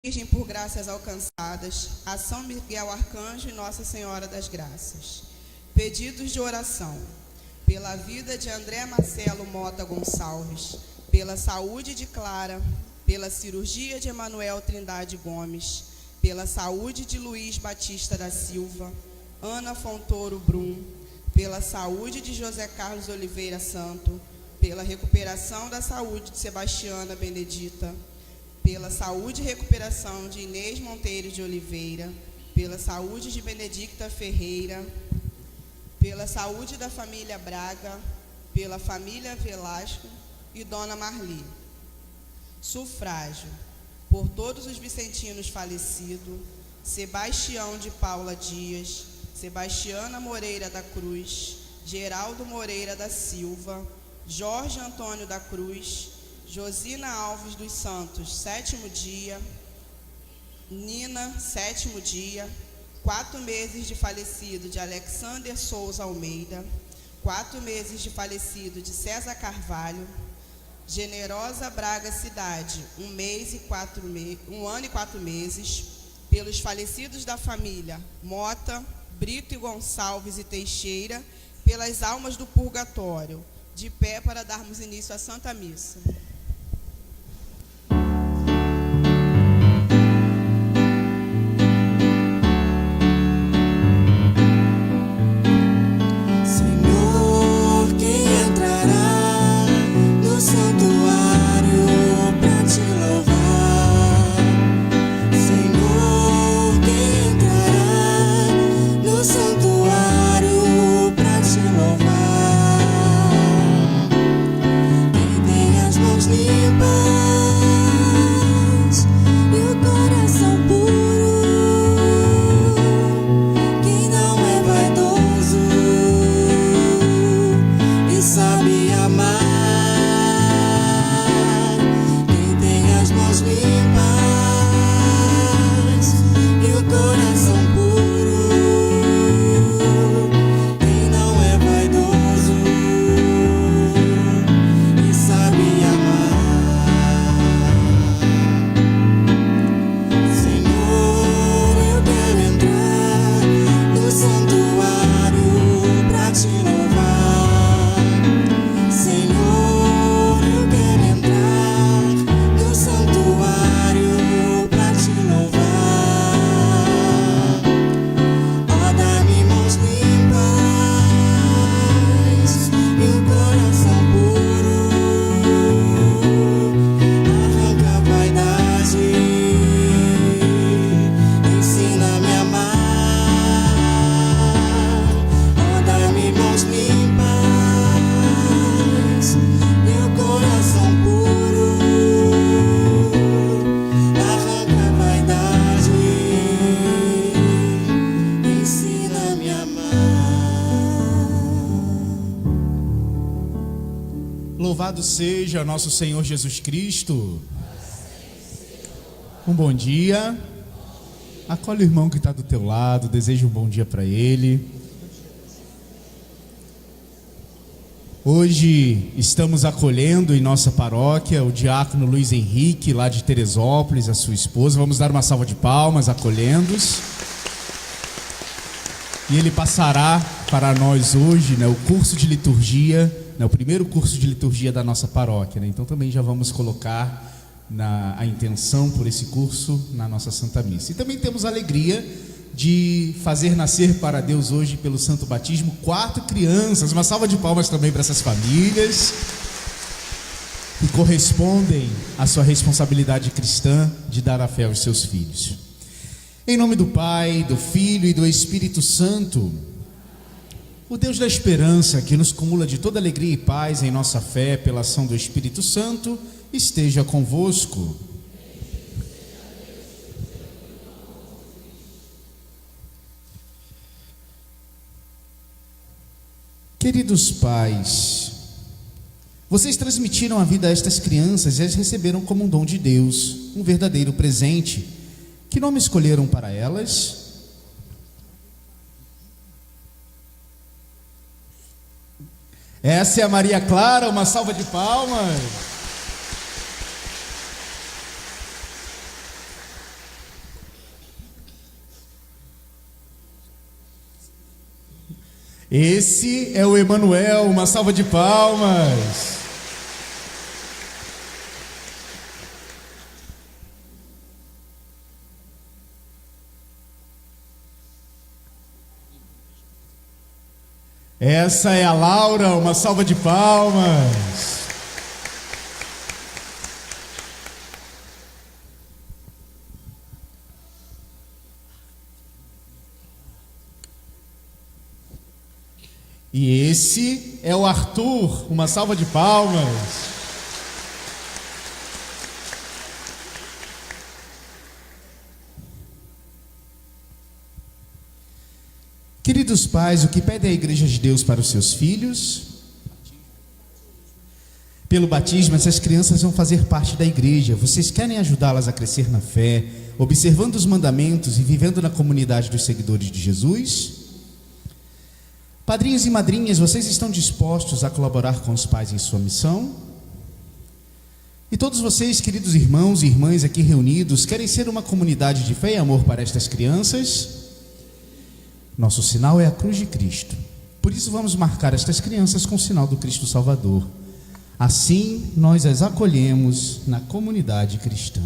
Virgem por graças alcançadas, a São Miguel Arcanjo e Nossa Senhora das Graças. Pedidos de oração. Pela vida de André Marcelo Mota Gonçalves, pela saúde de Clara, pela cirurgia de Emanuel Trindade Gomes, pela saúde de Luiz Batista da Silva, Ana Fontoro Brum, pela saúde de José Carlos Oliveira Santo, pela recuperação da saúde de Sebastiana Benedita, pela saúde e recuperação de Inês Monteiro de Oliveira, pela saúde de Benedicta Ferreira, pela saúde da família Braga, pela família Velasco e Dona Marli. Sufrágio. Por todos os vicentinos falecidos, Sebastião de Paula Dias, Sebastiana Moreira da Cruz, Geraldo Moreira da Silva, Jorge Antônio da Cruz, Josina Alves dos Santos, 7º dia, Nina, 7º dia, 4 meses de falecido de Alexander Souza Almeida, 4 meses de falecido de César Carvalho, Generosa Braga Cidade, 1 ano e 4 meses, pelos falecidos da família Mota, Brito e Gonçalves e Teixeira, pelas almas do purgatório, de pé para darmos início à Santa Missa. Louvado seja nosso Senhor Jesus Cristo. Um bom dia. Acolhe o irmão que está do teu lado, deseja um bom dia para ele. Hoje estamos acolhendo em nossa paróquia o diácono Luiz Henrique, lá de Teresópolis, a sua esposa. Vamos dar uma salva de palmas acolhendo-os. E ele passará para nós hoje, o curso de liturgia, o primeiro curso de liturgia da nossa paróquia, Então também já vamos colocar a intenção por esse curso na nossa Santa Missa. E também temos a alegria de fazer nascer para Deus hoje, pelo Santo Batismo, 4 crianças. Uma salva de palmas também para essas famílias que correspondem à sua responsabilidade cristã de dar a fé aos seus filhos. Em nome do Pai, do Filho e do Espírito Santo, o Deus da esperança, que nos cumula de toda alegria e paz em nossa fé pela ação do Espírito Santo, esteja convosco. Queridos pais, vocês transmitiram a vida a estas crianças e as receberam como um dom de Deus, um verdadeiro presente. Que nome escolheram para elas? Essa é a Maria Clara, uma salva de palmas. Esse é o Emanuel, uma salva de palmas. Essa é a Laura, uma salva de palmas. E esse é o Arthur, uma salva de palmas. Queridos pais, o que pede a Igreja de Deus para os seus filhos? Pelo batismo, essas crianças vão fazer parte da igreja. Vocês querem ajudá-las a crescer na fé, observando os mandamentos e vivendo na comunidade dos seguidores de Jesus? Padrinhos e madrinhas, vocês estão dispostos a colaborar com os pais em sua missão? E todos vocês, queridos irmãos e irmãs aqui reunidos, querem ser uma comunidade de fé e amor para estas crianças? Nosso sinal é a cruz de Cristo. Por isso vamos marcar estas crianças com o sinal do Cristo Salvador. Assim, nós as acolhemos na comunidade cristã.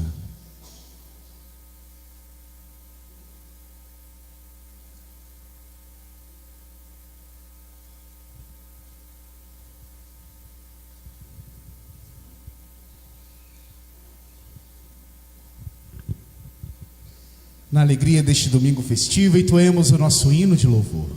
Na alegria deste domingo festivo, entoemos o nosso hino de louvor.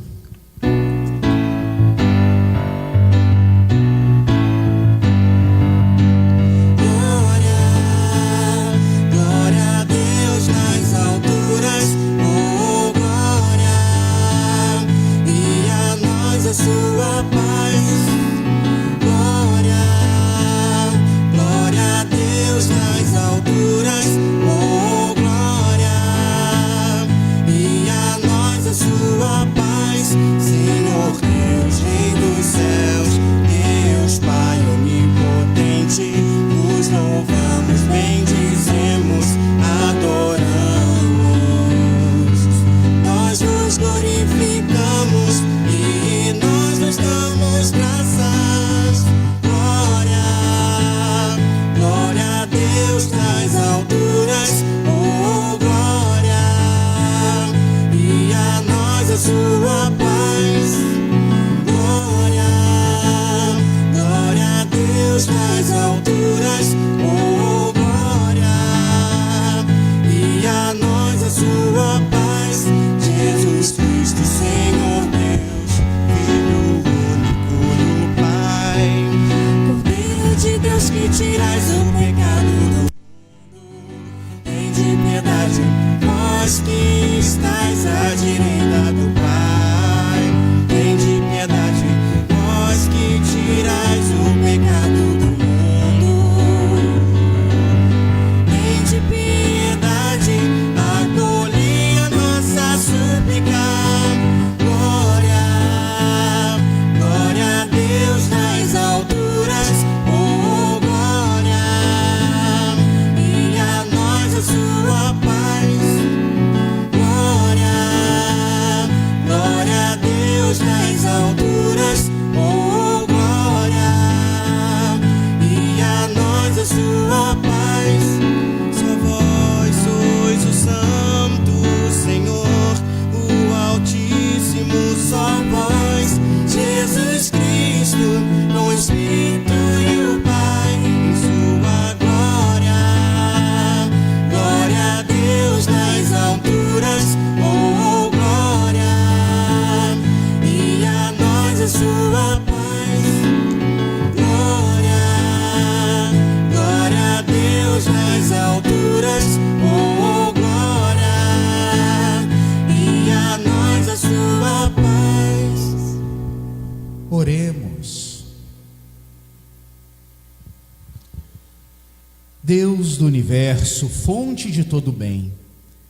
Deus do universo, fonte de todo bem,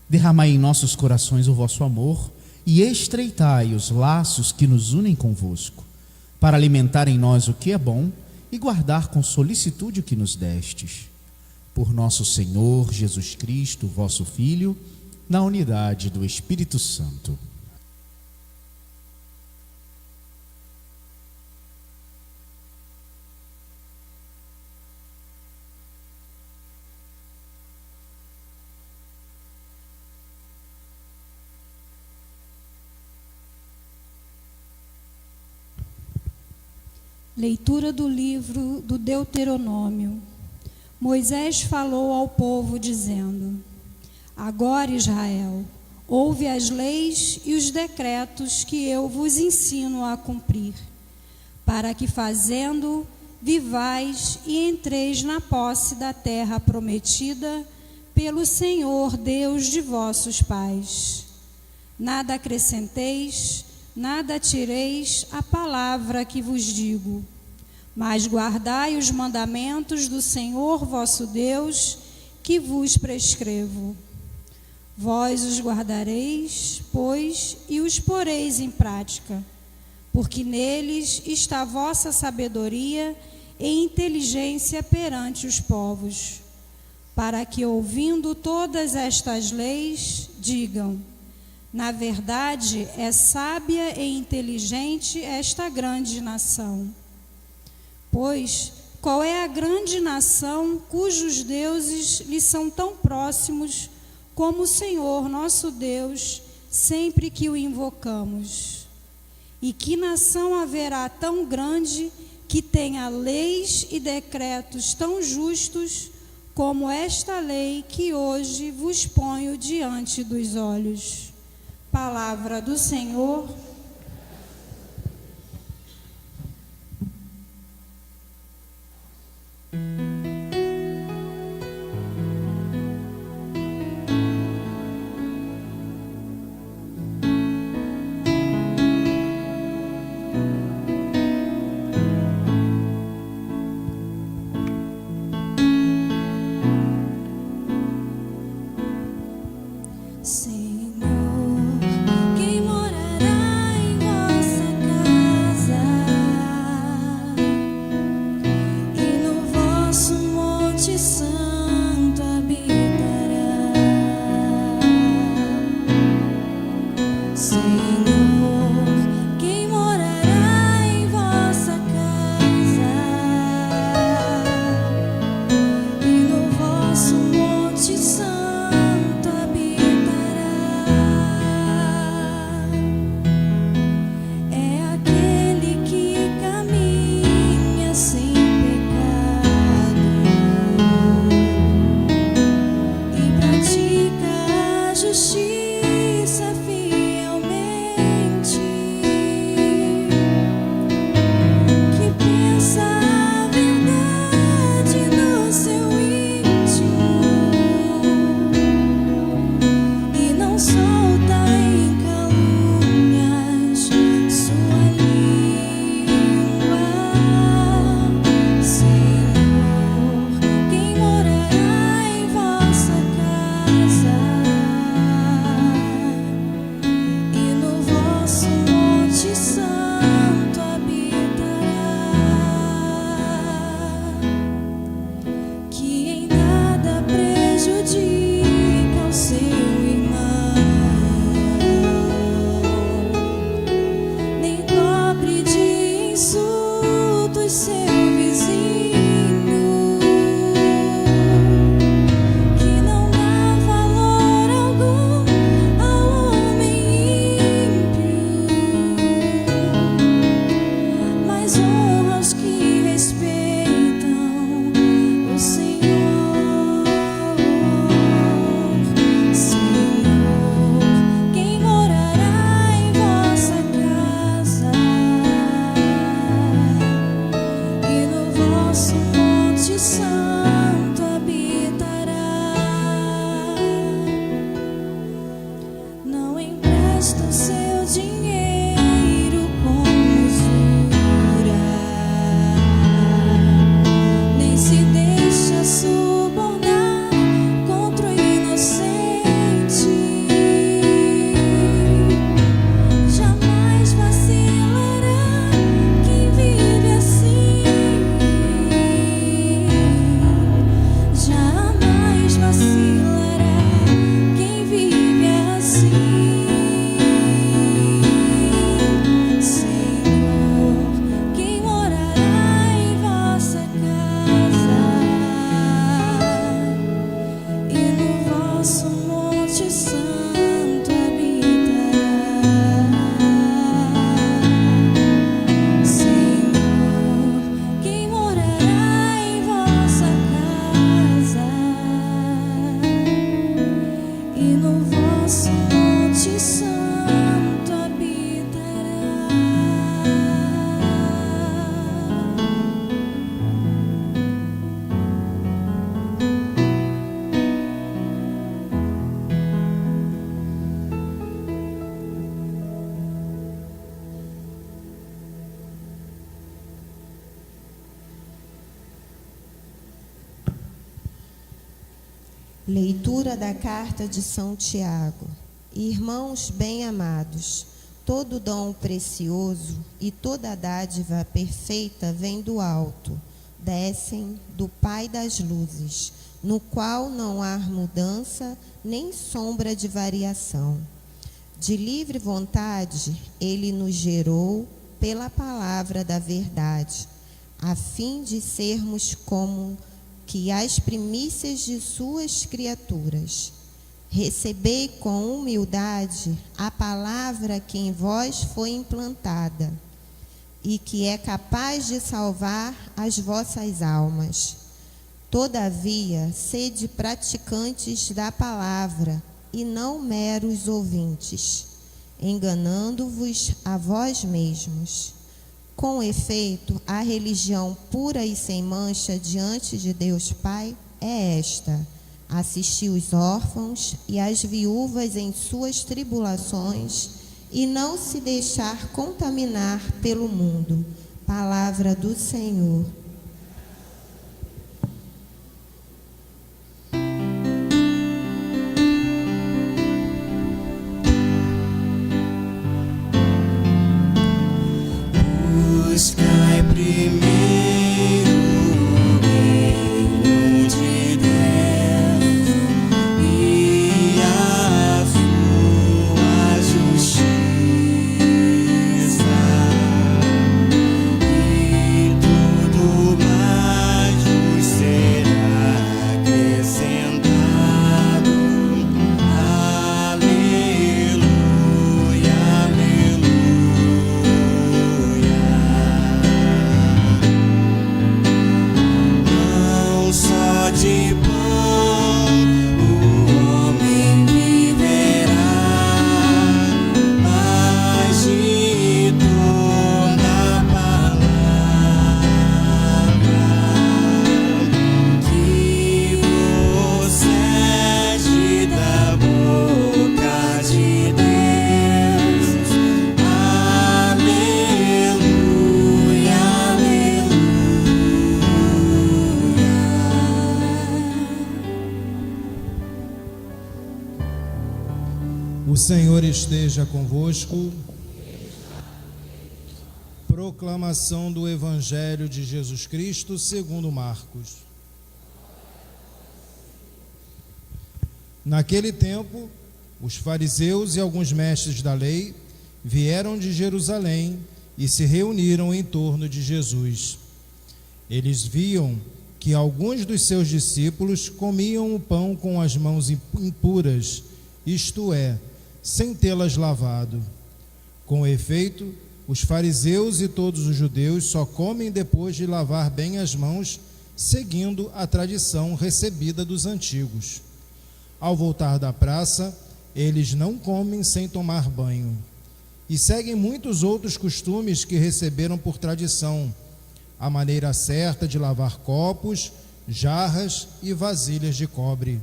derramai em nossos corações o vosso amor e estreitai os laços que nos unem convosco, para alimentar em nós o que é bom e guardar com solicitude o que nos destes. Por nosso Senhor Jesus Cristo, vosso Filho, na unidade do Espírito Santo. Leitura do livro do Deuteronômio. Moisés falou ao povo dizendo: Agora, Israel, ouve as leis e os decretos que eu vos ensino a cumprir, para que fazendo vivais e entreis na posse da terra prometida pelo Senhor Deus de vossos pais. Nada acrescenteis, nada tireis a palavra que vos digo, mas guardai os mandamentos do Senhor vosso Deus, que vos prescrevo. Vós os guardareis, pois, e os poreis em prática, porque neles está vossa sabedoria e inteligência perante os povos, para que, ouvindo todas estas leis, digam: na verdade, é sábia e inteligente esta grande nação. Pois, qual é a grande nação cujos deuses lhe são tão próximos como o Senhor nosso Deus, sempre que o invocamos? E que nação haverá tão grande que tenha leis e decretos tão justos como esta lei que hoje vos ponho diante dos olhos? Palavra do Senhor. Santo habitará. e no vosso monte santo habitará. Leitura da carta de São Tiago. Irmãos bem-amados, todo dom precioso e toda dádiva perfeita vem do alto, descem do Pai das luzes, no qual não há mudança nem sombra de variação. De livre vontade, ele nos gerou pela palavra da verdade, a fim de sermos como que as primícias de suas criaturas. Recebei com humildade a palavra que em vós foi implantada e que é capaz de salvar as vossas almas. Todavia, sede praticantes da palavra e não meros ouvintes, enganando-vos a vós mesmos. Com efeito, a religião pura e sem mancha diante de Deus Pai é esta: assistir os órfãos e as viúvas em suas tribulações e não se deixar contaminar pelo mundo. Palavra do Senhor. Buscai primeiro o reino de Deus e a sua justiça, e tudo mais vos será acrescentado. Aleluia, aleluia. Não só de pão o homem viverá, mas de toda palavra que procede da boca de Deus. Aleluia, aleluia. O Senhor esteja convosco. Proclamação do Evangelho de Jesus Cristo segundo Marcos. Naquele tempo, os fariseus e alguns mestres da lei vieram de Jerusalém e se reuniram em torno de Jesus. Eles viam que alguns dos seus discípulos comiam o pão com as mãos impuras, isto é, sem tê-las lavado. Com efeito, os fariseus e todos os judeus só comem depois de lavar bem as mãos, seguindo a tradição recebida dos antigos. Ao voltar da praça, eles não comem sem tomar banho. E seguem muitos outros costumes que receberam por tradição, a maneira certa de lavar copos, jarras e vasilhas de cobre.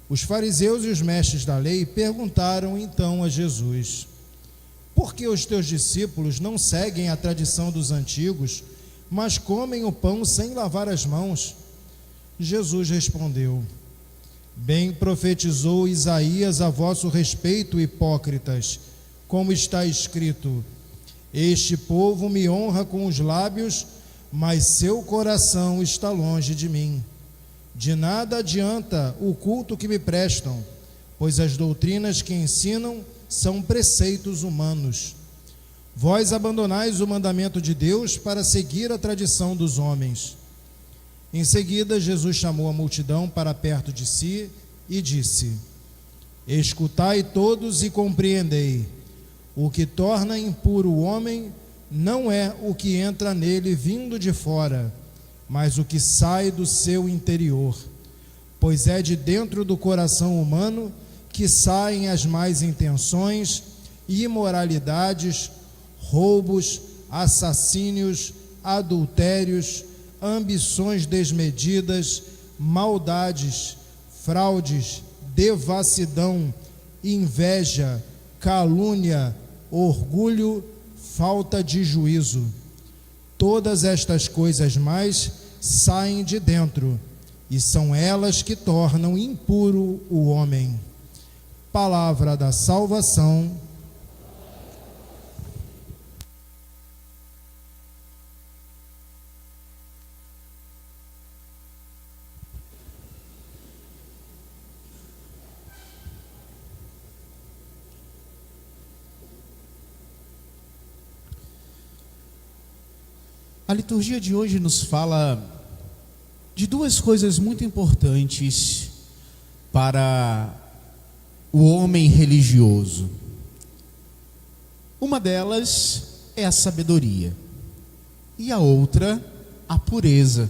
Os fariseus e os mestres da lei perguntaram então a Jesus: por que os teus discípulos não seguem a tradição dos antigos, mas comem o pão sem lavar as mãos? Jesus respondeu: bem profetizou Isaías a vosso respeito, hipócritas, como está escrito: este povo me honra com os lábios, mas seu coração está longe de mim. De nada adianta o culto que me prestam, pois as doutrinas que ensinam são preceitos humanos. Vós abandonais o mandamento de Deus para seguir a tradição dos homens. Em seguida, Jesus chamou a multidão para perto de si e disse: escutai todos e compreendei. O que torna impuro o homem não é o que entra nele vindo de fora, mas o que sai do seu interior, pois é de dentro do coração humano que saem as más intenções, imoralidades, roubos, assassínios, adultérios, ambições desmedidas, maldades, fraudes, devassidão, inveja, calúnia, orgulho, falta de juízo. Todas estas coisas mais saem de dentro, e são elas que tornam impuro o homem. Palavra da salvação. A liturgia de hoje nos fala de duas coisas muito importantes para o homem religioso. Uma delas é a sabedoria e a outra, a pureza.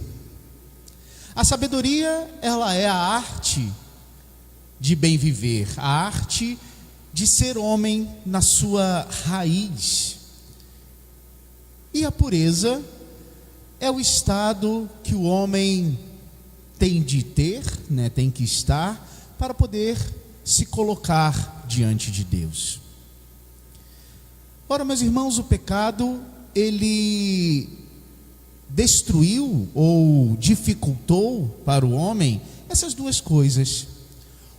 A sabedoria, ela é a arte de bem viver, a arte de ser homem na sua raiz. E a pureza é o estado que o homem tem de ter, tem que estar, para poder se colocar diante de Deus. Ora, meus irmãos, o pecado, ele destruiu ou dificultou para o homem essas duas coisas.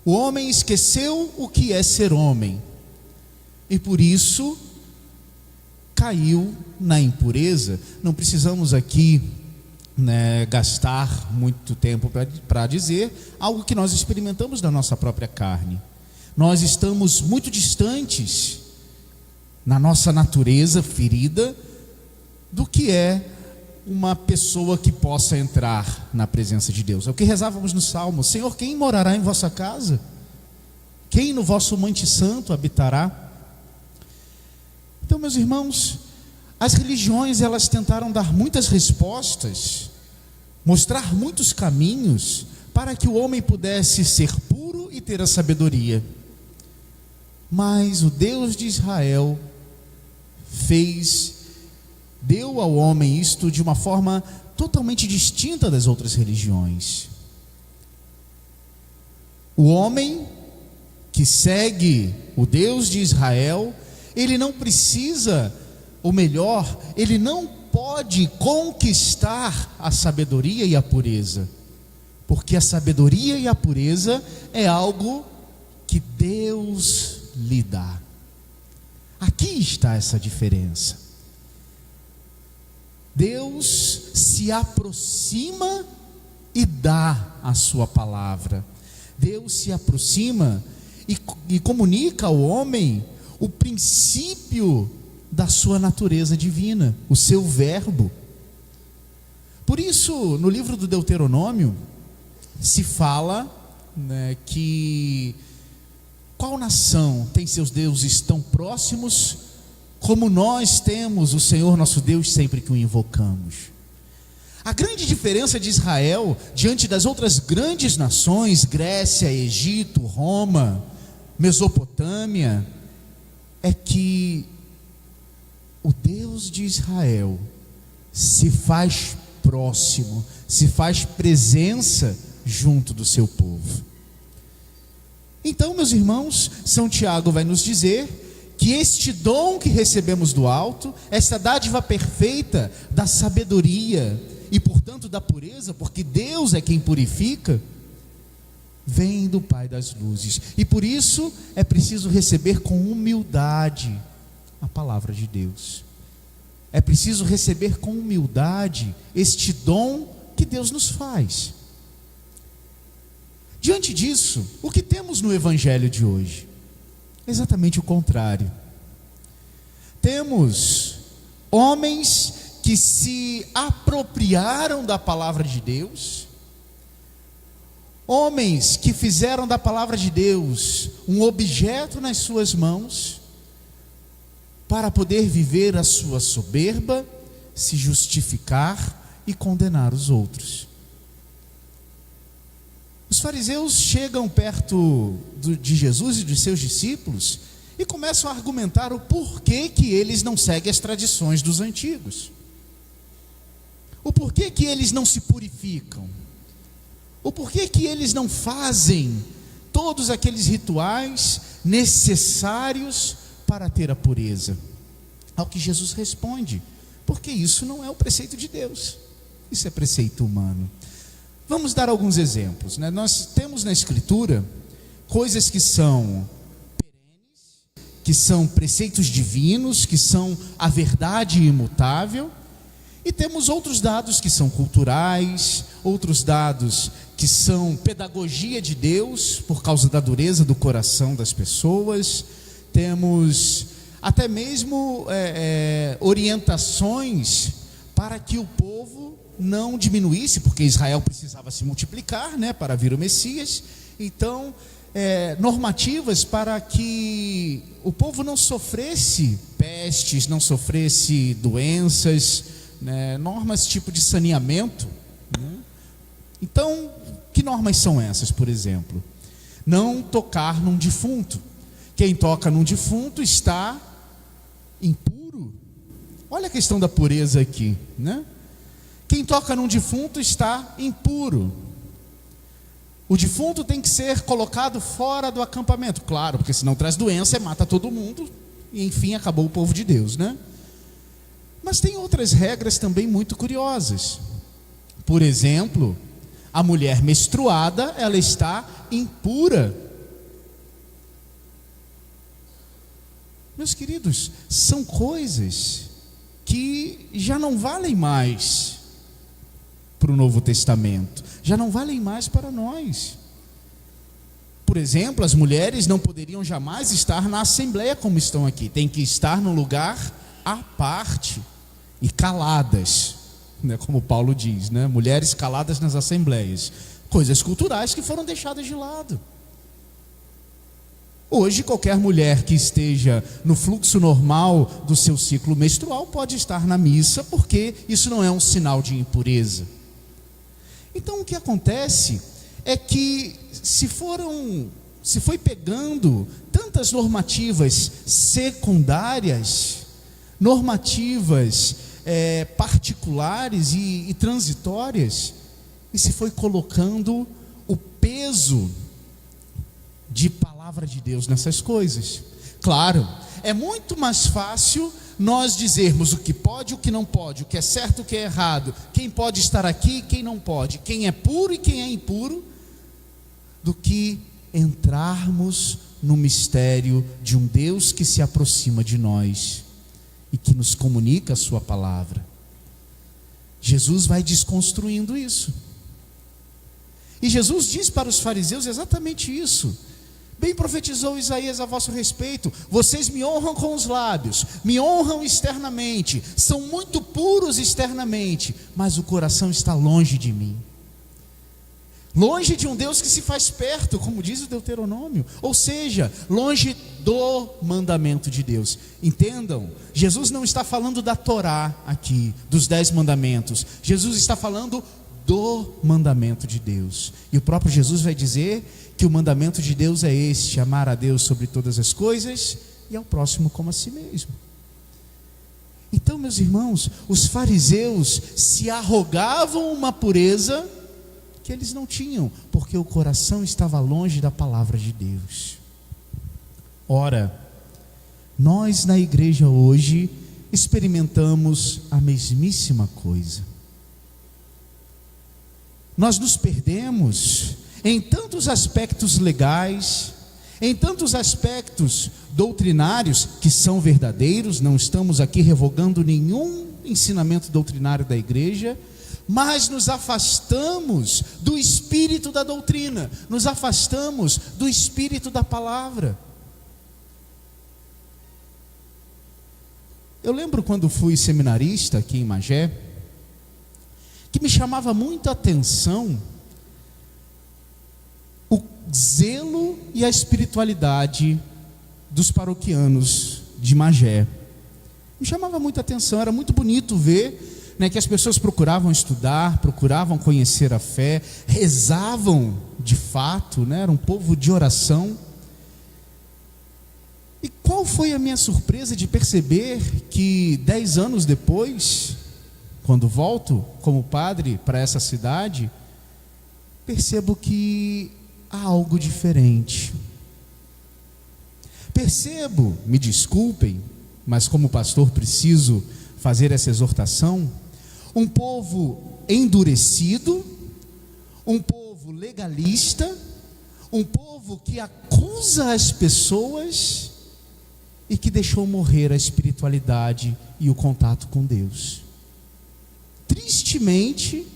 O homem esqueceu o que é ser homem, e por isso caiu na impureza. Não precisamos aqui gastar muito tempo para dizer algo que nós experimentamos da nossa própria carne. Nós estamos muito distantes na nossa natureza ferida do que é uma pessoa que possa entrar na presença de Deus. É o que rezávamos no Salmo: Senhor, quem morará em vossa casa? Quem no vosso monte santo habitará? Então, meus irmãos, as religiões, elas tentaram dar muitas respostas, mostrar muitos caminhos para que o homem pudesse ser puro e ter a sabedoria. Mas o Deus de Israel deu ao homem isto de uma forma totalmente distinta das outras religiões. O homem que segue o Deus de Israel, ele não precisa, ou melhor, ele não pode conquistar a sabedoria e a pureza, porque a sabedoria e a pureza é algo que Deus lhe dá. Aqui está essa diferença. Deus se aproxima e dá a sua palavra. Deus se aproxima e comunica ao homem o princípio da sua natureza divina, o seu verbo. Por isso, no livro do Deuteronômio, se fala que qual nação tem seus deuses tão próximos como nós temos o Senhor nosso Deus sempre que o invocamos. A grande diferença de Israel diante das outras grandes nações, Grécia, Egito, Roma, Mesopotâmia, é que o Deus de Israel se faz próximo, se faz presença junto do seu povo. Então, meus irmãos, São Tiago vai nos dizer que este dom que recebemos do alto, esta dádiva perfeita da sabedoria e, portanto, da pureza, porque Deus é quem purifica, vem do Pai das luzes. E por isso é preciso receber com humildade a palavra de Deus. É preciso receber com humildade este dom que Deus nos faz. Diante disso, o que temos no Evangelho de hoje? Exatamente o contrário. Temos homens que se apropriaram da palavra de Deus, homens que fizeram da palavra de Deus um objeto nas suas mãos, para poder viver a sua soberba, se justificar e condenar os outros. Os fariseus chegam perto de Jesus e dos seus discípulos e começam a argumentar o porquê que eles não seguem as tradições dos antigos. O porquê que eles não se purificam. O porquê que eles não fazem todos aqueles rituais necessários para ter a pureza. Ao que Jesus responde: porque isso não é o preceito de Deus, isso é preceito humano. Vamos dar alguns exemplos, né? Nós temos na Escritura coisas que são perenes, que são preceitos divinos, que são a verdade imutável, e temos outros dados que são culturais, outros dados que são pedagogia de Deus, por causa da dureza do coração das pessoas. Temos até mesmo orientações para que o povo não diminuísse, porque Israel precisava se multiplicar, né, para vir o Messias. Então, normativas para que o povo não sofresse pestes, não sofresse doenças, né, normas tipo de saneamento, né? Então, que normas são essas, por exemplo? Não tocar num defunto. Quem toca num defunto está impuro. Olha a questão da pureza aqui, né? Quem toca num defunto está impuro. O defunto tem que ser colocado fora do acampamento, claro, porque senão traz doença e mata todo mundo, e enfim, acabou o povo de Deus, né? Mas tem outras regras também muito curiosas. Por exemplo, a mulher menstruada, ela está impura. Meus queridos, são coisas que já não valem mais para o Novo Testamento, já não valem mais para nós. Por exemplo, as mulheres não poderiam jamais estar na assembleia como estão aqui, tem que estar num lugar à parte e caladas, né, como Paulo diz, né? Mulheres caladas nas assembleias, coisas culturais que foram deixadas de lado. Hoje, qualquer mulher que esteja no fluxo normal do seu ciclo menstrual pode estar na missa, porque isso não é um sinal de impureza. Então, o que acontece é que se foi pegando tantas normativas secundárias, normativas particulares e transitórias, e se foi colocando o peso de palavra de Deus nessas coisas. Claro, é muito mais fácil nós dizermos o que pode e o que não pode, o que é certo e o que é errado, quem pode estar aqui e quem não pode, quem é puro e quem é impuro, do que entrarmos no mistério de um Deus que se aproxima de nós e que nos comunica a sua palavra. Jesus vai desconstruindo isso. E Jesus diz para os fariseus exatamente isso. Bem profetizou Isaías a vosso respeito: vocês me honram com os lábios, me honram externamente, são muito puros externamente, mas o coração está longe de mim. Longe de um Deus que se faz perto, como diz o Deuteronômio, ou seja, longe do mandamento de Deus. Entendam, Jesus não está falando da Torá aqui, dos 10 mandamentos. Jesus está falando do mandamento de Deus. E o próprio Jesus vai dizer que o mandamento de Deus é este: amar a Deus sobre todas as coisas e ao próximo como a si mesmo. Então, meus irmãos, os fariseus se arrogavam uma pureza que eles não tinham, porque o coração estava longe da palavra de Deus. Ora, nós na igreja hoje experimentamos a mesmíssima coisa. Nós nos perdemos em tantos aspectos legais, em tantos aspectos doutrinários que são verdadeiros. Não estamos aqui revogando nenhum ensinamento doutrinário da igreja, mas nos afastamos do espírito da doutrina, nos afastamos do espírito da palavra. Eu lembro quando fui seminarista aqui em Magé, que me chamava muito a atenção o zelo e a espiritualidade dos paroquianos de Magé. Me chamava muita atenção, era muito bonito ver né, que as pessoas procuravam estudar, procuravam conhecer a fé, rezavam de fato, né, era um povo de oração. E qual foi a minha surpresa de perceber que 10 anos depois, quando volto como padre para essa cidade, percebo que há algo diferente. Percebo, me desculpem, mas como pastor preciso fazer essa exortação, um povo endurecido, um povo legalista, um povo que acusa as pessoas e que deixou morrer a espiritualidade e o contato com Deus. Tristemente,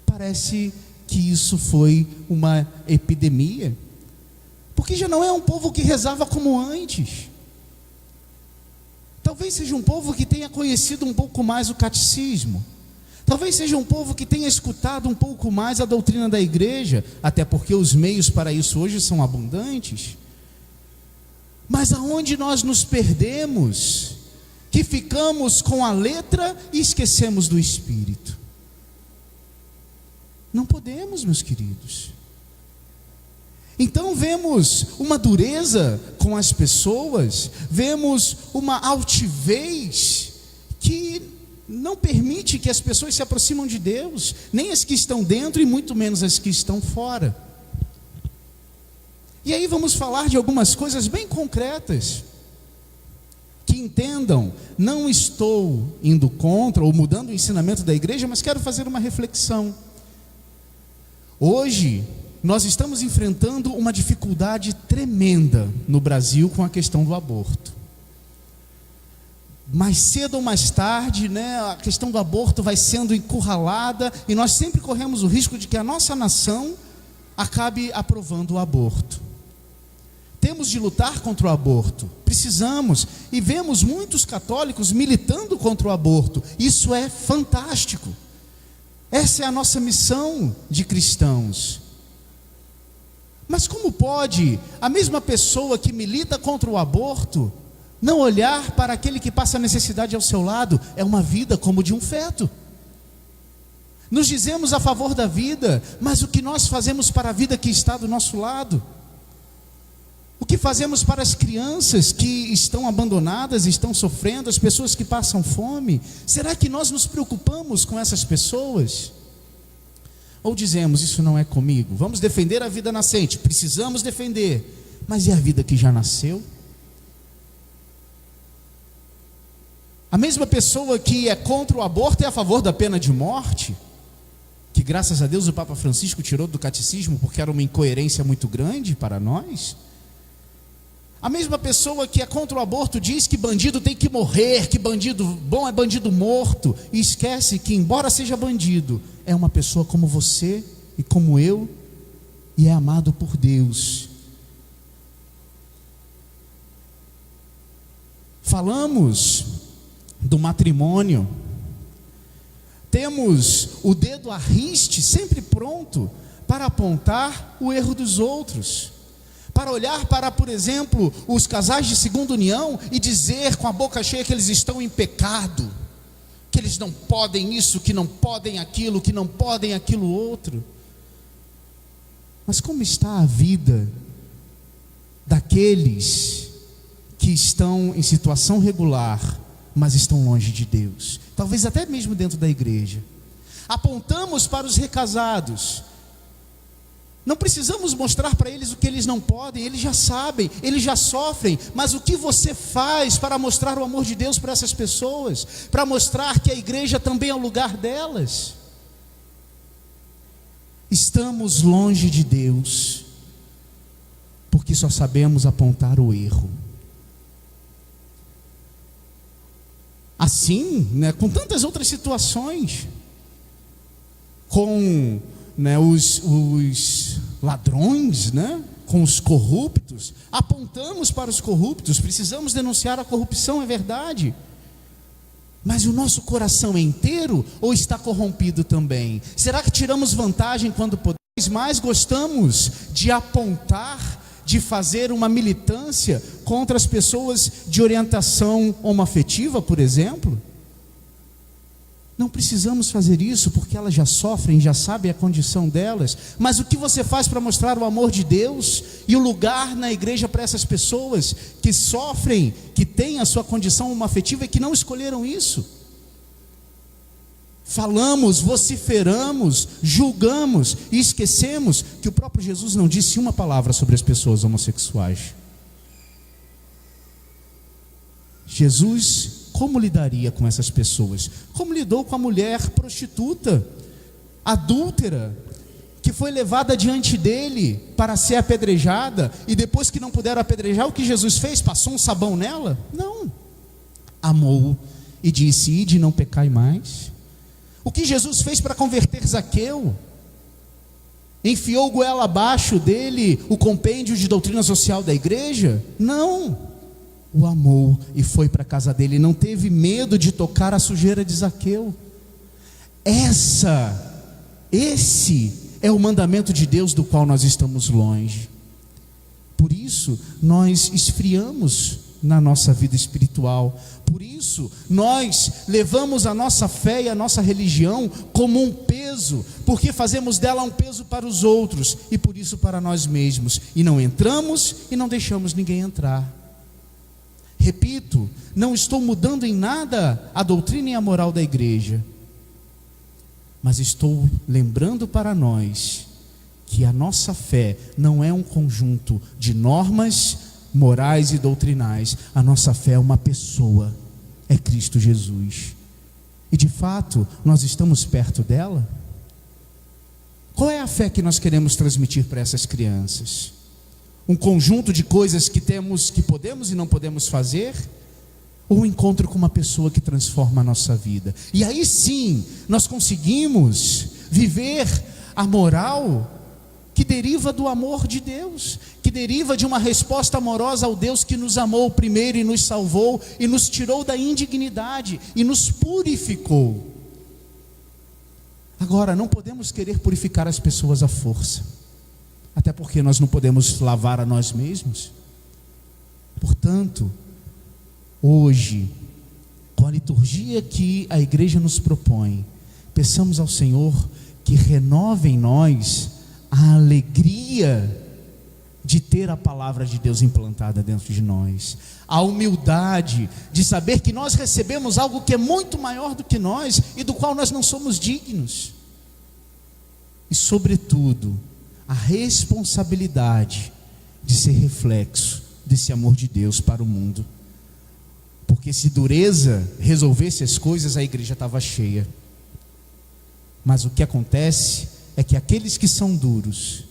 parece que isso foi uma epidemia, porque já não é um povo que rezava como antes. Talvez seja um povo que tenha conhecido um pouco mais o catecismo, talvez seja um povo que tenha escutado um pouco mais a doutrina da igreja, até porque os meios para isso hoje são abundantes. Mas aonde nós nos perdemos, que ficamos com a letra e esquecemos do espírito? Não podemos, meus queridos. Então vemos uma dureza com as pessoas, vemos uma altivez que não permite que as pessoas se aproximem de Deus, nem as que estão dentro e muito menos as que estão fora. E aí vamos falar de algumas coisas bem concretas, que entendam, não estou indo contra ou mudando o ensinamento da igreja, mas quero fazer uma reflexão. Hoje, nós estamos enfrentando uma dificuldade tremenda no Brasil com a questão do aborto. Mais cedo ou mais tarde, né, a questão do aborto vai sendo encurralada e nós sempre corremos o risco de que a nossa nação acabe aprovando o aborto. Temos de lutar contra o aborto, precisamos, e vemos muitos católicos militando contra o aborto. Isso é fantástico. Essa é a nossa missão de cristãos. Mas como pode a mesma pessoa que milita contra o aborto não olhar para aquele que passa necessidade ao seu lado? É uma vida como de um feto. Nos dizemos a favor da vida, mas o que nós fazemos para a vida que está do nosso lado? O que fazemos para as crianças que estão abandonadas, estão sofrendo, as pessoas que passam fome? Será que nós nos preocupamos com essas pessoas? Ou dizemos, isso não é comigo? Vamos defender a vida nascente, precisamos defender, mas e a vida que já nasceu? A mesma pessoa que é contra o aborto é a favor da pena de morte, que graças a Deus o Papa Francisco tirou do catecismo, porque era uma incoerência muito grande para nós. A mesma pessoa que é contra o aborto diz que bandido tem que morrer, que bandido bom é bandido morto, e esquece que, embora seja bandido, é uma pessoa como você e como eu, e é amado por Deus. Falamos do matrimônio, temos o dedo à riste sempre pronto para apontar o erro dos outros, para olhar para, por exemplo, os casais de segunda união e dizer com a boca cheia que eles estão em pecado, que eles não podem isso, que não podem aquilo, que não podem aquilo outro. Mas como está a vida daqueles que estão em situação regular, mas estão longe de Deus? Talvez até mesmo dentro da igreja. Apontamos para os recasados. Não precisamos mostrar para eles o que eles não podem, eles já sabem, eles já sofrem, mas o que você faz para mostrar o amor de Deus para essas pessoas, para mostrar que a igreja também é o lugar delas? Estamos longe de Deus, porque só sabemos apontar o erro. Assim, né, com tantas outras situações, com os ladrões, com os corruptos, apontamos para os corruptos, precisamos denunciar a corrupção, é verdade, mas o nosso coração é inteiro ou está corrompido também? Será que tiramos vantagem quando podemos, mas gostamos de apontar, de fazer uma militância contra as pessoas de orientação homoafetiva, por exemplo? Não precisamos fazer isso porque elas já sofrem, já sabem a condição delas. Mas o que você faz para mostrar o amor de Deus e o lugar na igreja para essas pessoas que sofrem, que têm a sua condição homoafetiva e que não escolheram isso? Falamos, vociferamos, julgamos e esquecemos que o próprio Jesus não disse uma palavra sobre as pessoas homossexuais. Jesus, como lidaria com essas pessoas? Como lidou com a mulher prostituta, adúltera, que foi levada diante dele para ser apedrejada, e depois que não puderam apedrejar, o que Jesus fez? Passou um sabão nela? Não. Amou e disse: ide, não pecai mais. O que Jesus fez para converter Zaqueu? Enfiou goela abaixo dele o compêndio de doutrina social da igreja? Não. O amou e foi para a casa dele, não teve medo de tocar a sujeira de Zaqueu. Esse é o mandamento de Deus do qual nós estamos longe. Por isso nós esfriamos na nossa vida espiritual. Por isso nós levamos a nossa fé e a nossa religião como um peso, porque fazemos dela um peso para os outros e por isso para nós mesmos, e não entramos e não deixamos ninguém entrar. Repito, não estou mudando em nada a doutrina e a moral da igreja, mas estou lembrando para nós que a nossa fé não é um conjunto de normas morais e doutrinais. A nossa fé é uma pessoa, é Cristo Jesus. E de fato, nós estamos perto dela? Qual é a fé que nós queremos transmitir para essas crianças? Um conjunto de coisas que podemos e não podemos fazer? Ou um encontro com uma pessoa que transforma a nossa vida? E aí sim, nós conseguimos viver a moral que deriva do amor de Deus, que deriva de uma resposta amorosa ao Deus que nos amou primeiro e nos salvou, e nos tirou da indignidade, e nos purificou. Agora, não podemos querer purificar as pessoas à força, até porque nós não podemos lavar a nós mesmos. Portanto, hoje, com a liturgia que a igreja nos propõe, peçamos ao Senhor que renove em nós a alegria de ter a palavra de Deus implantada dentro de nós, a humildade de saber que nós recebemos algo que é muito maior do que nós e do qual nós não somos dignos, e sobretudo a responsabilidade de ser reflexo desse amor de Deus para o mundo. Porque se dureza resolvesse as coisas, a igreja estava cheia. Mas o que acontece é que aqueles que são duros,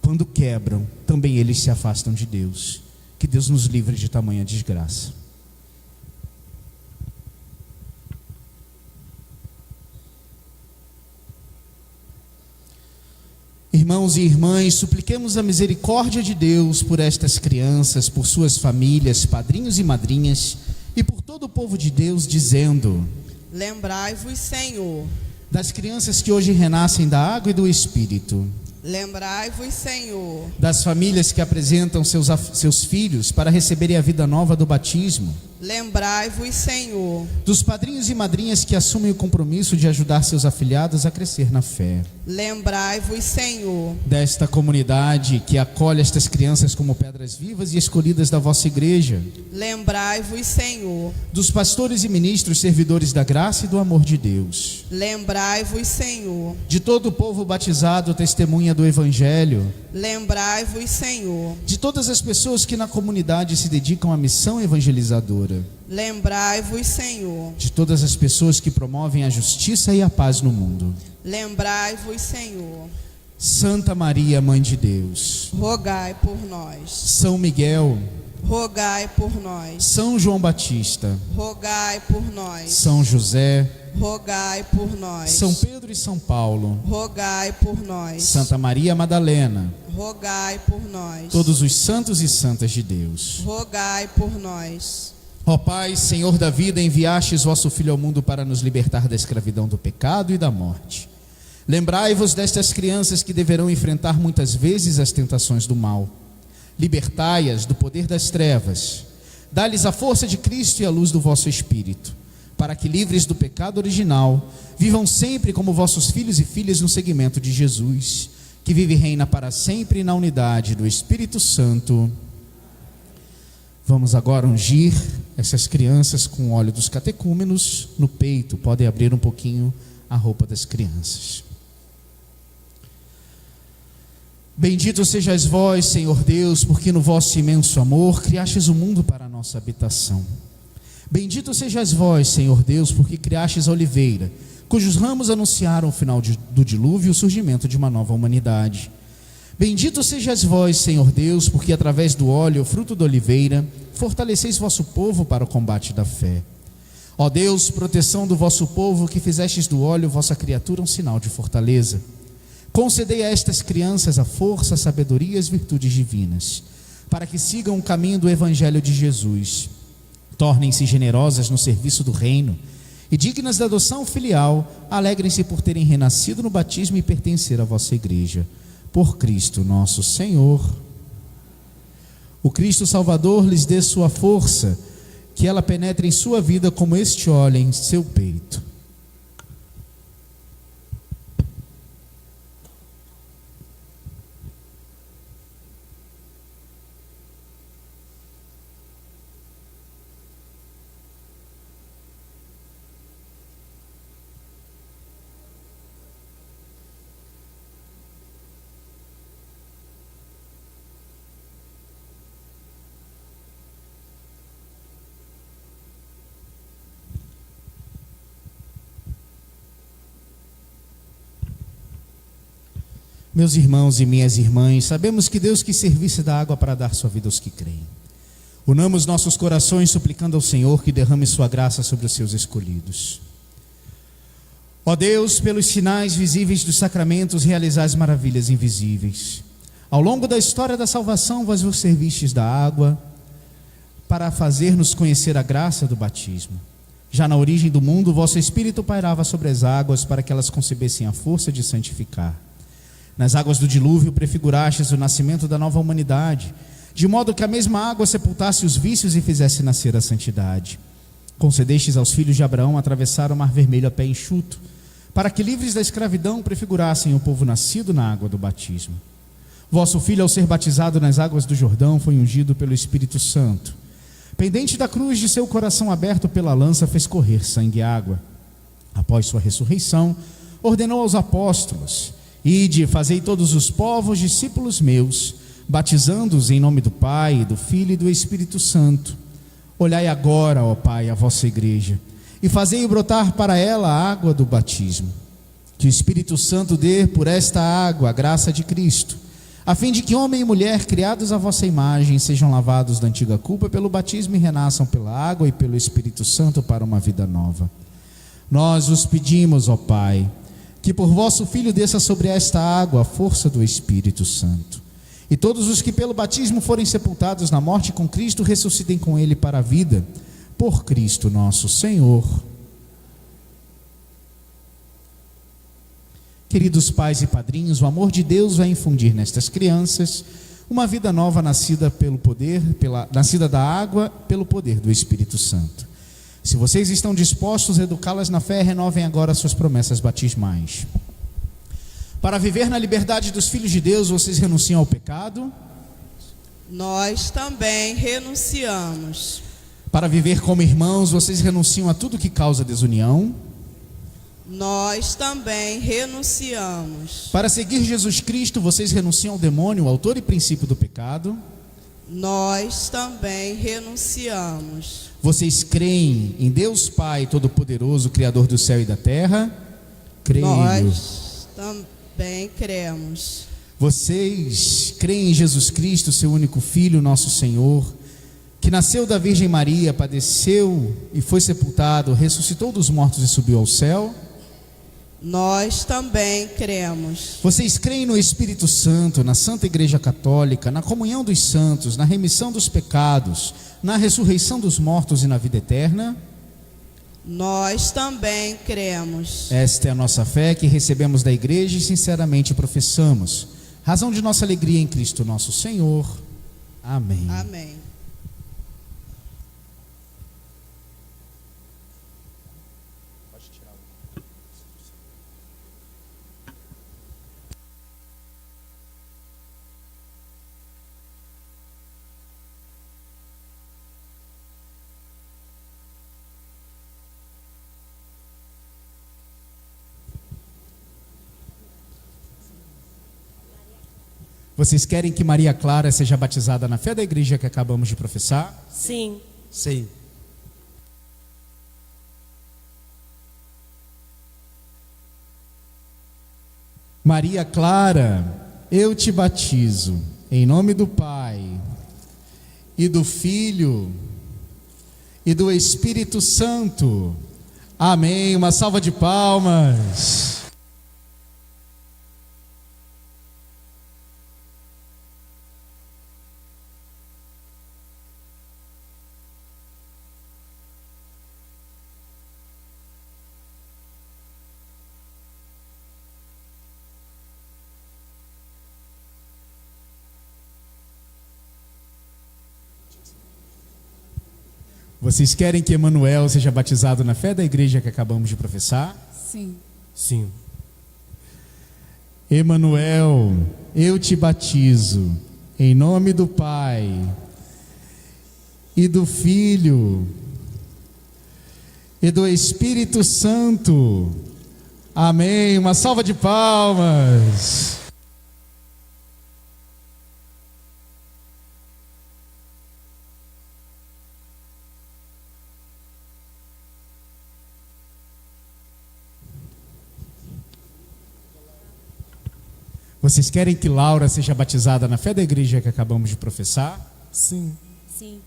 quando quebram, também eles se afastam de Deus. Que Deus nos livre de tamanha desgraça. Irmãos e irmãs, supliquemos a misericórdia de Deus por estas crianças, por suas famílias, padrinhos e madrinhas, e por todo o povo de Deus, dizendo: lembrai-vos, Senhor, das crianças que hoje renascem da água e do Espírito. Lembrai-vos, Senhor, das famílias que apresentam seus filhos para receberem a vida nova do batismo. Lembrai-vos, Senhor, dos padrinhos e madrinhas que assumem o compromisso de ajudar seus afilhados a crescer na fé. Lembrai-vos, Senhor, desta comunidade que acolhe estas crianças como pedras vivas e escolhidas da vossa igreja. Lembrai-vos, Senhor, dos pastores e ministros servidores da graça e do amor de Deus. Lembrai-vos, Senhor, de todo o povo batizado testemunha do Evangelho. Lembrai-vos, Senhor, de todas as pessoas que na comunidade se dedicam à missão evangelizadora. Lembrai-vos, Senhor, de todas as pessoas que promovem a justiça e a paz no mundo. Lembrai-vos, Senhor. Santa Maria, Mãe de Deus, rogai por nós. São Miguel, rogai por nós. São João Batista, rogai por nós. São José, rogai por nós. São Pedro e São Paulo, rogai por nós. Santa Maria Madalena, rogai por nós. Todos os santos e santas de Deus, rogai por nós. Ó Pai, Senhor da vida, enviastes vosso Filho ao mundo para nos libertar da escravidão do pecado e da morte. Lembrai-vos destas crianças que deverão enfrentar muitas vezes as tentações do mal. Libertai-as do poder das trevas. Dá-lhes a força de Cristo e a luz do vosso Espírito, para que, livres do pecado original, vivam sempre como vossos filhos e filhas no seguimento de Jesus, que vive e reina para sempre na unidade do Espírito Santo. Vamos agora ungir essas crianças com o óleo dos catecúmenos no peito. Podem abrir um pouquinho a roupa das crianças. Bendito sejais vós, Senhor Deus, porque no vosso imenso amor criastes o mundo para a nossa habitação. Bendito sejais vós, Senhor Deus, porque criastes a oliveira, cujos ramos anunciaram o final do dilúvio e o surgimento de uma nova humanidade. Bendito sejais vós, Senhor Deus, porque através do óleo, fruto da oliveira, fortaleceis vosso povo para o combate da fé. Ó Deus, proteção do vosso povo, que fizestes do óleo vossa criatura um sinal de fortaleza. Concedei a estas crianças a força, a sabedoria e as virtudes divinas, para que sigam o caminho do Evangelho de Jesus. Tornem-se generosas no serviço do reino e dignas da adoção filial, alegrem-se por terem renascido no batismo e pertencer à vossa igreja. Por Cristo nosso Senhor. O Cristo Salvador lhes dê sua força, que ela penetre em sua vida como este óleo em seu peito. Meus irmãos e minhas irmãs, sabemos que Deus quis servir-se da água para dar sua vida aos que creem. Unamos nossos corações suplicando ao Senhor que derrame sua graça sobre os seus escolhidos. Ó Deus, pelos sinais visíveis dos sacramentos, realizais maravilhas invisíveis. Ao longo da história da salvação, vós vos servistes da água para fazer-nos conhecer a graça do batismo. Já na origem do mundo, vosso Espírito pairava sobre as águas para que elas concebessem a força de santificar. Nas águas do dilúvio prefigurastes o nascimento da nova humanidade, de modo que a mesma água sepultasse os vícios e fizesse nascer a santidade. Concedestes aos filhos de Abraão atravessar o mar vermelho a pé enxuto, para que, livres da escravidão, prefigurassem o povo nascido na água do batismo. Vosso filho, ao ser batizado nas águas do Jordão, foi ungido pelo Espírito Santo. Pendente da cruz de seu coração aberto pela lança, fez correr sangue e água. Após sua ressurreição, ordenou aos apóstolos: Ide, fazei todos os povos discípulos meus, batizando-os em nome do Pai, do Filho e do Espírito Santo. Olhai agora, ó Pai, a vossa igreja, e fazei brotar para ela a água do batismo. Que o Espírito Santo dê por esta água a graça de Cristo, a fim de que homem e mulher, criados à vossa imagem, sejam lavados da antiga culpa pelo batismo e renasçam pela água e pelo Espírito Santo para uma vida nova. Nós vos pedimos, ó Pai, que por vosso Filho desça sobre esta água a força do Espírito Santo. E todos os que pelo batismo forem sepultados na morte com Cristo, ressuscitem com Ele para a vida. Por Cristo nosso Senhor. Queridos pais e padrinhos, o amor de Deus vai infundir nestas crianças uma vida nova nascida pelo poder, nascida da água, pelo poder do Espírito Santo. Se vocês estão dispostos a educá-las na fé, renovem agora suas promessas batismais. Para viver na liberdade dos filhos de Deus, vocês renunciam ao pecado? Nós também renunciamos. Para viver como irmãos, vocês renunciam a tudo que causa desunião? Nós também renunciamos. Para seguir Jesus Cristo, vocês renunciam ao demônio, o autor e princípio do pecado? Nós também renunciamos. Vocês creem em Deus Pai Todo-Poderoso, Criador do céu e da terra? Creio. Nós também cremos. Vocês creem em Jesus Cristo, seu único Filho, nosso Senhor, que nasceu da Virgem Maria, padeceu e foi sepultado, ressuscitou dos mortos e subiu ao céu? Nós também cremos. Vocês creem no Espírito Santo, na Santa Igreja Católica, na comunhão dos santos, na remissão dos pecados, na ressurreição dos mortos e na vida eterna? Nós também cremos. Esta é a nossa fé que recebemos da Igreja e sinceramente professamos. Razão de nossa alegria em Cristo nosso Senhor. Amém. Amém. Vocês querem que Maria Clara seja batizada na fé da igreja que acabamos de professar? Sim. Sim. Maria Clara, eu te batizo em nome do Pai e do Filho e do Espírito Santo. Amém. Uma salva de palmas. Vocês querem que Emanuel seja batizado na fé da igreja que acabamos de professar? Sim. Sim. Emanuel, eu te batizo em nome do Pai e do Filho e do Espírito Santo. Amém. Uma salva de palmas. Vocês querem que Laura seja batizada na fé da igreja que acabamos de professar? Sim. Sim.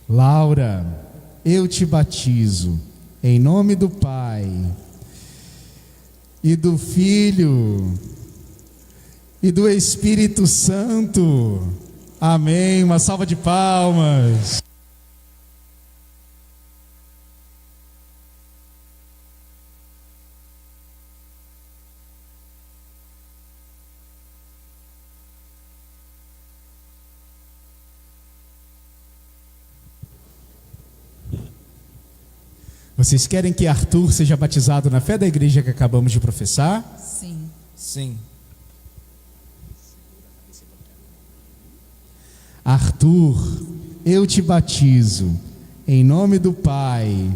Laura, eu te batizo em nome do Pai e do Filho e do Espírito Santo. Amém. Uma salva de palmas. Vocês querem que Arthur seja batizado na fé da igreja que acabamos de professar? Sim. Sim. Arthur, eu te batizo em nome do Pai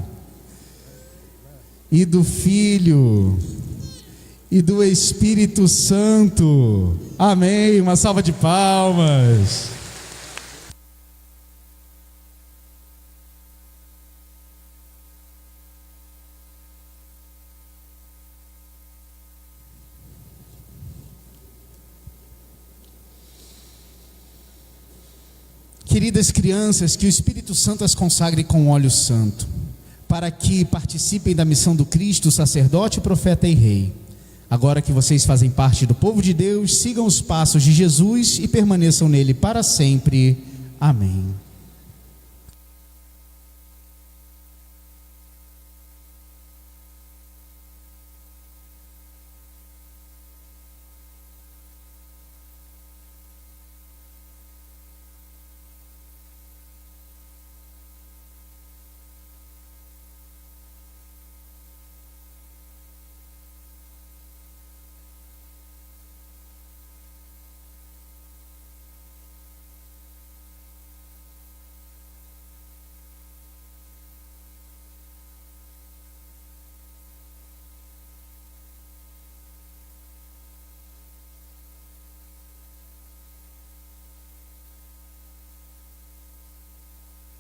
e do Filho e do Espírito Santo. Amém. Uma salva de palmas. Queridas crianças, que o Espírito Santo as consagre com óleo santo, para que participem da missão do Cristo, sacerdote, profeta e rei. Agora que vocês fazem parte do povo de Deus, sigam os passos de Jesus e permaneçam nele para sempre. Amém.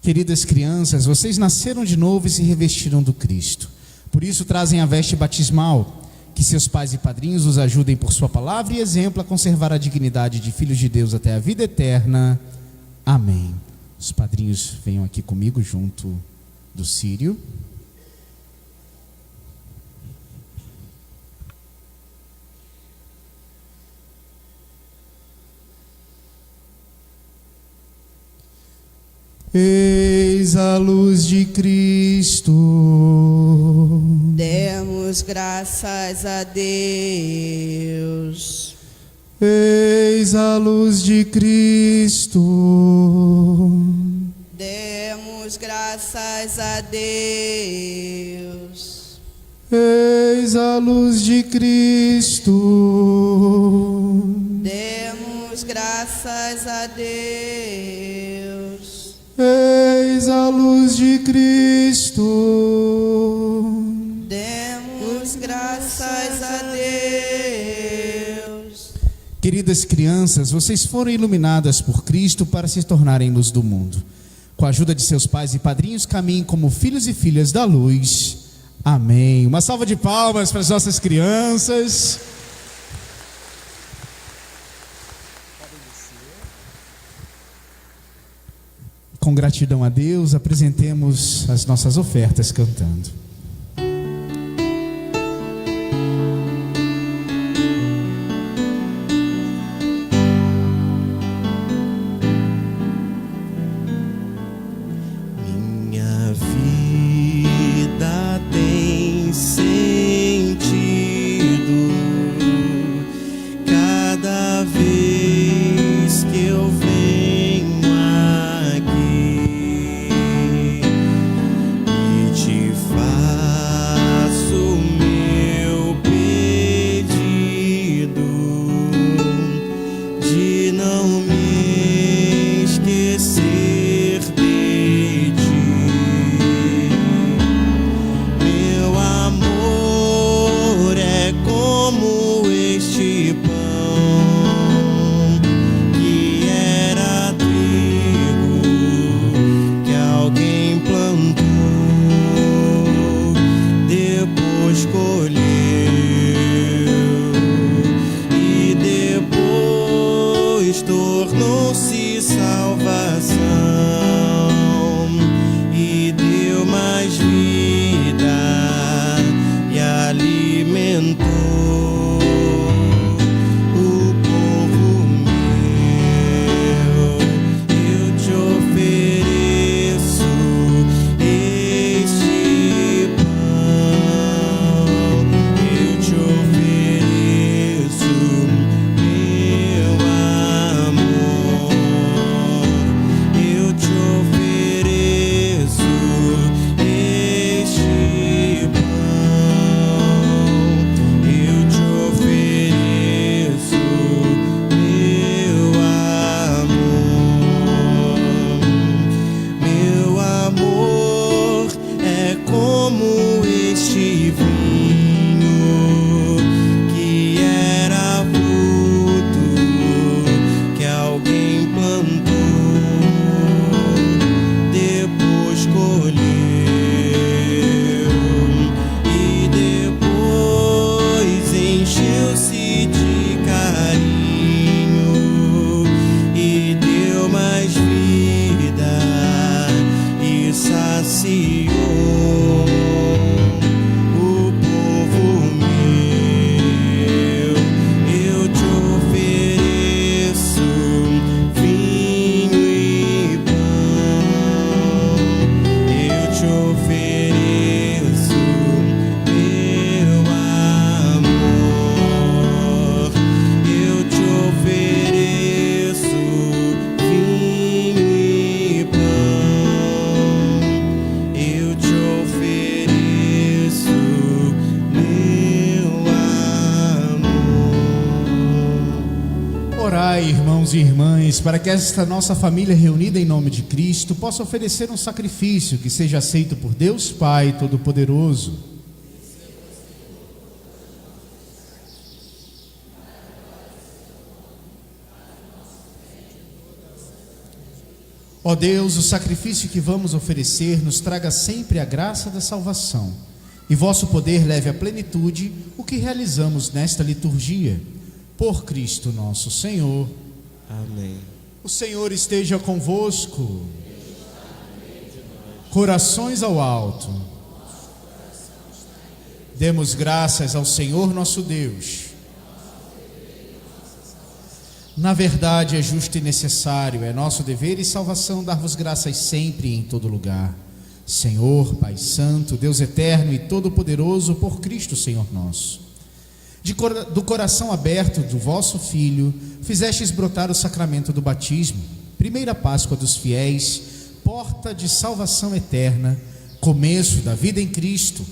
Queridas crianças, vocês nasceram de novo e se revestiram do Cristo. Por isso trazem a veste batismal. Que seus pais e padrinhos os ajudem por sua palavra e exemplo a conservar a dignidade de filhos de Deus até a vida eterna. Amém. Os padrinhos venham aqui comigo junto do círio. Eis a luz de Cristo. Demos graças a Deus. Eis a luz de Cristo. Demos graças a Deus. Eis a luz de Cristo. Demos graças a Deus. Eis Cristo. Demos graças a Deus. Queridas crianças, vocês foram iluminadas por Cristo para se tornarem luz do mundo. Com a ajuda de seus pais e padrinhos, caminhem como filhos e filhas da luz. Amém. Uma salva de palmas para as nossas crianças. Com gratidão a Deus, apresentemos as nossas ofertas cantando. Minha vida tem sentido cada vez que eu venho aqui e te faço meu pedido de não me esquecer de ti. Meu amor é como este pão que era trigo que alguém plantou, depois colheu e depois tornou-se salvação e deu mais vida e alimentou o povo meu. Eu te ofereço este pão, eu te ofereço meu amor, eu te ofereço este pão, eu te ofereço meu amor. Meu amor é como este vinho que era fruto que alguém plantou, depois colheu e depois encheu-se de carinho e deu mais vida e saciou o povo meu. Eu te ofereço vinho e pão, eu te ofereço meu amor, eu te ofereço vinho e pão, eu te ofereço meu amor. Orai, irmãos e irmãs, para que esta nossa família reunida em nome de Cristo possa oferecer um sacrifício que seja aceito por Deus Pai Todo-Poderoso. Ó Deus, o sacrifício que vamos oferecer nos traga sempre a graça da salvação, e vosso poder leve à plenitude o que realizamos nesta liturgia. Por Cristo nosso Senhor. Amém. O Senhor esteja convosco. Corações ao alto. Demos graças ao Senhor nosso Deus. Na verdade é justo e necessário, é nosso dever e salvação dar-vos graças sempre e em todo lugar. Senhor, Pai Santo, Deus eterno e todo-poderoso, por Cristo Senhor nosso. Do coração aberto do vosso Filho, fizestes brotar o sacramento do batismo, primeira Páscoa dos fiéis, porta de salvação eterna, começo da vida em Cristo,